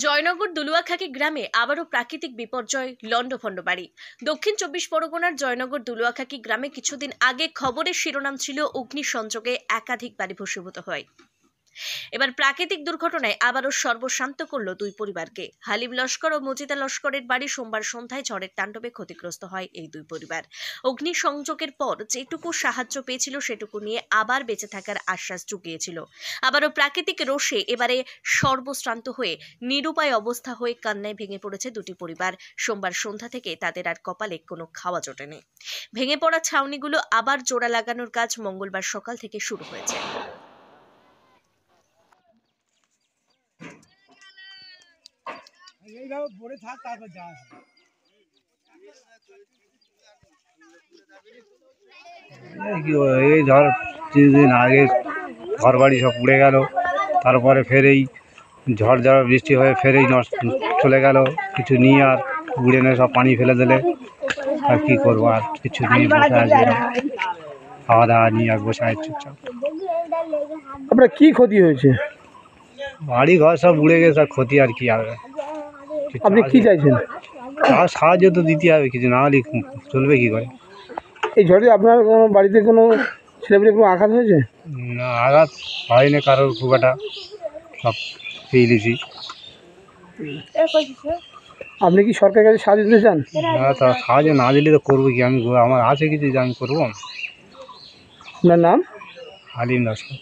জয়নগর দুলুয়াখাকি গ্রামে আবারও প্রাকৃতিক বিপর্যয় লন্ডভন্ড বাড়ি। দক্ষিণ 24 পরগনার জয়নগর দুলুয়াখাকি গ্রামে কিছুদিন আগে খবরের শিরোনাম ছিল অগ্নিসংযোগে একাধিক বাড়ি ভস্মীভূত হয়। এবার প্রাকৃতিক দুর্ঘটনায় আবারও সর্বশান্ত করল দুই পরিবারকে। হালিম লস্কর ও মজিদা লস্করের বাড়ি সোমবার সন্ধ্যায় ঝড়ের তাণ্ডবে ক্ষতিগ্রস্ত হয় এই দুই পরিবার। অগ্নিসংযোগের পর যেটুকু সাহায্য পেয়েছিল সেটুকু নিয়ে আবার বেঁচে থাকার আশ্বাস জুগিয়েছিল। আবারও প্রাকৃতিক রোষে এবারে সর্বশ্রান্ত হয়ে নিরুপায় অবস্থা হয়ে কান্নায় ভেঙে পড়েছে দুটি পরিবার। সোমবার সন্ধ্যা থেকে তাদের আর কপালে কোনো খাওয়া জোটেনি। ভেঙে পড়া ছাউনিগুলো আবার জোড়া লাগানোর কাজ মঙ্গলবার সকাল থেকে শুরু হয়েছে। এইভাবে পড়ে থাক, তারপর যা এই ধর 3 দিন আগে ঘর বাড়ি সব পুড়ে গেল, তারপরে ফেরেই ঝড় বৃষ্টি হয়ে ফেরেই চলে গেল কিছু নিয়ে, আর উড়ে নিয়ে সব পানি ফেলে দিলে। আর কি করবো, আর কিছু নিয়ে বসে আসবে, খাওয়া দাওয়া নিয়ে আর বসে আছে চুপচাপ। আপনার কি ক্ষতি হয়েছে? বাড়ি ঘর সব উড়ে গেছে, আর ক্ষতি আর কি হবে। আপনি কি চাইছেন? আর সাহায্য তো দিতে হবে, কিছু না হলে চলবে কি করে। এই ঝড়ে আপনার কোনো বাড়িতে কোনো ছেলেমেয়ে কোনো আঘাত হয়েছে? না, আঘাত হয়নি কারোর, খুব একটা সব পেয়ে দিয়েছি। আপনি কি সরকারের কাছে সাহায্য দিতে চান? না, তা সাহায্য না দিলে তো করবো কি, আমি আমার আছে কিছু যে আমি করবো। আপনার নাম? হালিম লস্কর।